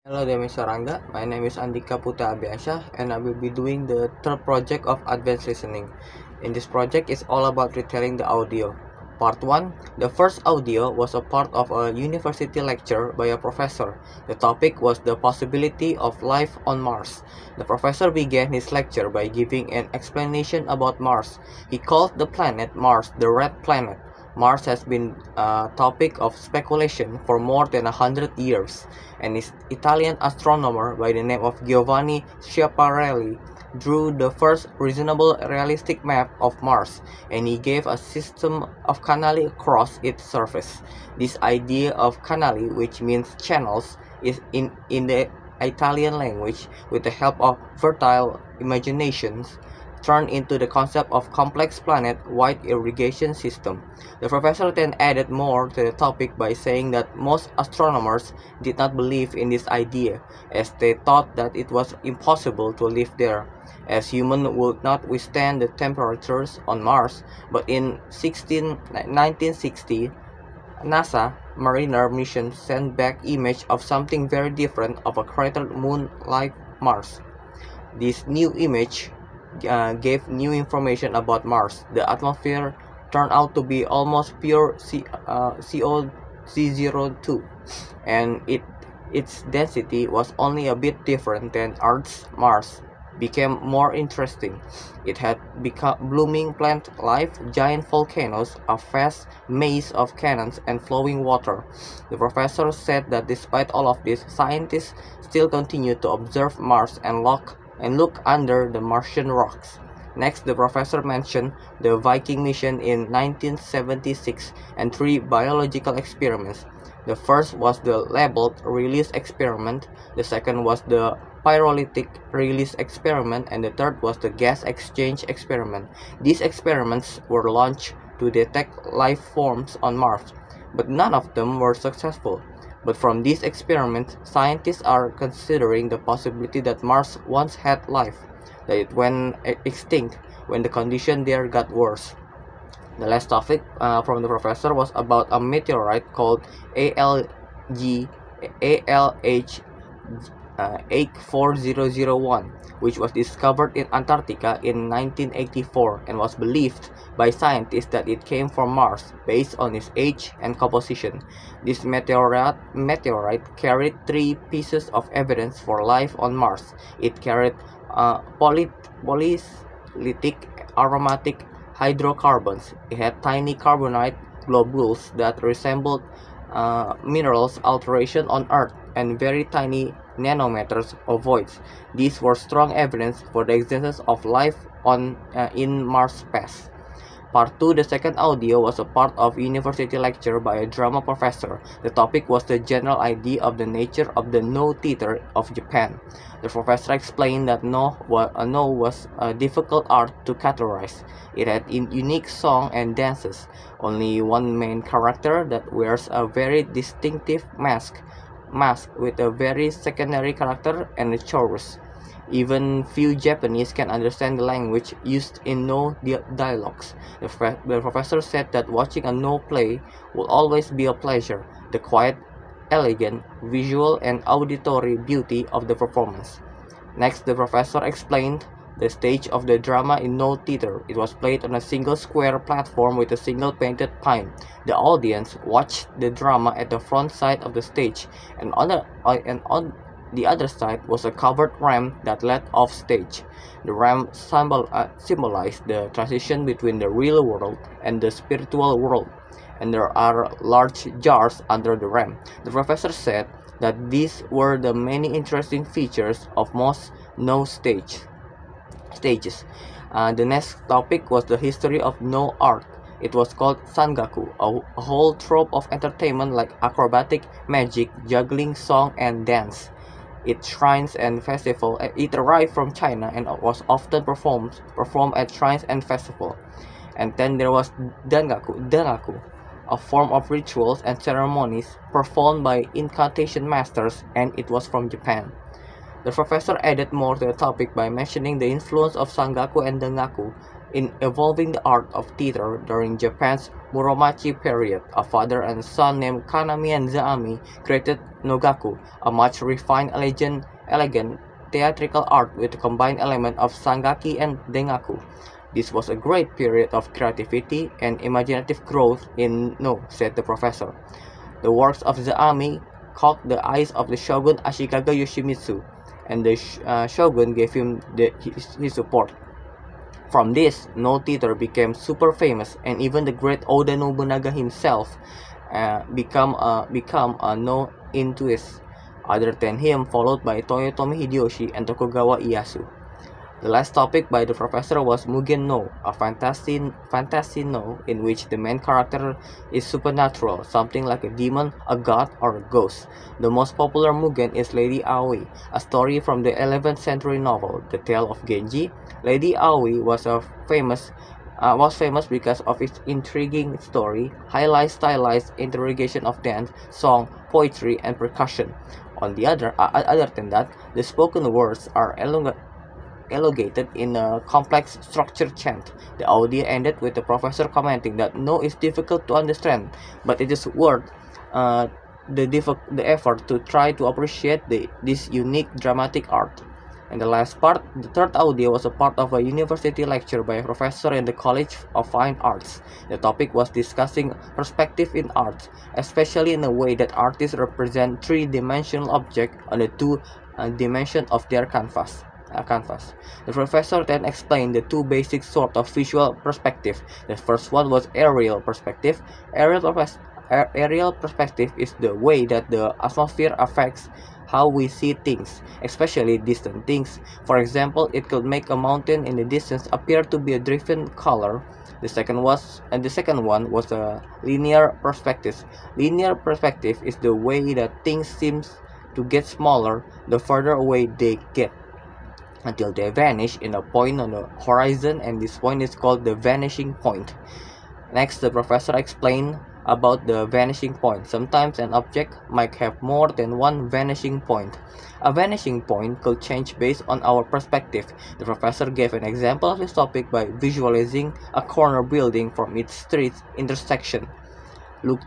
Hello there, Mr. Ranga. My name is Andika Putra Abhyasha, and I will be doing the third project of advanced listening. In this project, it's all about retelling the audio. Part 1. The first audio was a part of a university lecture by a professor. The topic was the possibility of life on Mars. The professor began his lecture by giving an explanation about Mars. He called the planet Mars the Red Planet. Mars has been a topic of speculation for more than 100 years, and an Italian astronomer by the name of Giovanni Schiaparelli drew the first reasonable realistic map of Mars, and he gave a system of canali across its surface. This idea of canali, which means channels, is in the Italian language, with the help of fertile imaginations, turned into the concept of complex planet-wide irrigation system. The professor then added more to the topic by saying that most astronomers did not believe in this idea, as they thought that it was impossible to live there, as humans would not withstand the temperatures on Mars. But in 1960, NASA Mariner mission sent back image of something very different of a cratered moon like Mars. This new image gave new information about Mars. The atmosphere turned out to be almost pure CO2, and its density was only a bit different than Earth's. Mars became more interesting. It had become blooming plant life, giant volcanoes, a vast maze of canyons, and flowing water. The professor said that despite all of this, scientists still continue to observe Mars and look under the Martian rocks. Next, the professor mentioned the Viking mission in 1976 and three biological experiments. The first was the labeled release experiment, the second was the pyrolytic release experiment, and the third was the gas exchange experiment. These experiments were launched to detect life forms on Mars, but none of them were successful. But from these experiments, scientists are considering the possibility that Mars once had life, that it went extinct when the condition there got worse. The last topic from the professor was about a meteorite called ALH 84001, which was discovered in Antarctica in 1984 and was believed by scientists that it came from Mars based on its age and composition. This meteorite carried three pieces of evidence for life on Mars. It carried polylytic aromatic hydrocarbons. It had tiny carbonate globules that resembled minerals alteration on Earth, and very tiny nanometers of voids. These were strong evidence for the existence of life in Mars space. Part 2, the second audio, was a part of a university lecture by a drama professor. The topic was the general idea of the nature of the Noh theater of Japan. The professor explained that Noh was a difficult art to categorize. It had unique song and dances. Only one main character that wears a very distinctive mask with a very secondary character and a chorus. Even few Japanese can understand the language used in Noh dialogues. The professor said that watching a Noh play will always be a pleasure. The quiet, elegant, visual and auditory beauty of the performance. Next, the professor explained the stage of the drama in Noh theater. It was played on a single square platform with a single painted pine. The audience watched the drama at the front side of the stage, and on the other side was a covered ramp that led off stage. The ramp symbolized the transition between the real world and the spiritual world, and there are large jars under the ramp. The professor said that these were the many interesting features of most Noh stages. The next topic was the history of Noh art. It was called Sangaku, a whole trope of entertainment like acrobatic, magic, juggling, song, and dance. It shrines and festival. It arrived from China and was often performed at shrines and festival. And then there was Dangaku, a form of rituals and ceremonies performed by incantation masters, and it was from Japan. The professor added more to the topic by mentioning the influence of Sangaku and Dangaku. In evolving the art of theater during Japan's Muromachi period, a father and son named Kanami and Zaami created Nogaku, a much refined, elegant theatrical art with a combined element of Sangaki and Dengaku. This was a great period of creativity and imaginative growth in No, said the professor. The works of Zaami caught the eyes of the shogun Ashikaga Yoshimitsu, and the shogun gave him his support. From this, No theater became super famous, and even the great Oda Nobunaga himself become a No enthusiast. Other than him, followed by Toyotomi Hideyoshi and Tokugawa Ieyasu. The last topic by the professor was Mugen no, a fantasy no in which the main character is supernatural, something like a demon, a god, or a ghost. The most popular Mugen is Lady Aoi, a story from the 11th century novel, The Tale of Genji. Lady Aoi was famous because of its intriguing story, highly stylized interrogation of dance, song, poetry, and percussion. On the other than that, the spoken words are elongated in a complex structured chant. The audio ended with the professor commenting that no is difficult to understand, but it is worth the effort to try to appreciate this unique dramatic art. And the last part, the third audio, was a part of a university lecture by a professor in the College of Fine Arts. The topic was discussing perspective in art, especially in a way that artists represent three-dimensional objects on the two dimensions of their canvas. The professor then explained the two basic sort of visual perspective. The first one was aerial perspective. Aerial perspective is the way that the atmosphere affects how we see things, especially distant things. For example, it could make a mountain in the distance appear to be a different color. The second one was a linear perspective. Linear perspective is the way that things seem to get smaller the further away they get, until they vanish in a point on the horizon, and this point is called the vanishing point. Next, the professor explained about the vanishing point. Sometimes an object might have more than one vanishing point. A vanishing point could change based on our perspective. The professor gave an example of this topic by visualizing a corner building from its street intersection. Look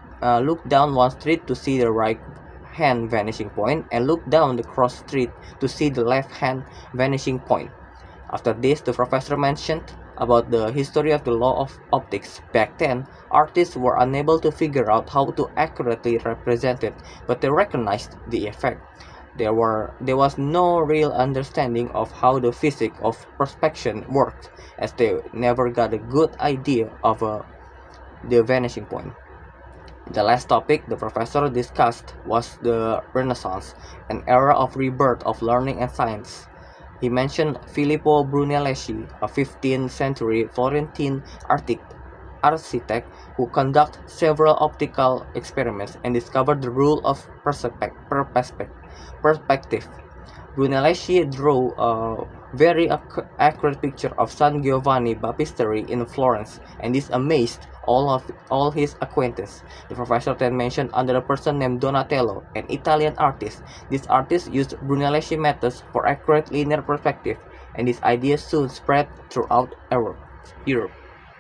down one street to see the right hand vanishing point, and look down the cross street to see the left hand vanishing point. After this, the professor mentioned about the history of the law of optics. Back then, artists were unable to figure out how to accurately represent it, but they recognized the effect. There was no real understanding of how the physics of perspection worked, as they never got a good idea of the vanishing point. The last topic the professor discussed was the Renaissance, an era of rebirth of learning and science. He mentioned Filippo Brunelleschi, a 15th century Florentine architect who conducted several optical experiments and discovered the rule of perspective. Brunelleschi drew a very accurate picture of San Giovanni Baptistery in Florence, and this amazed all his acquaintances. The professor then mentioned another person named Donatello, an Italian artist. This artist used Brunelleschi methods for accurate linear perspective, and this idea soon spread throughout Europe.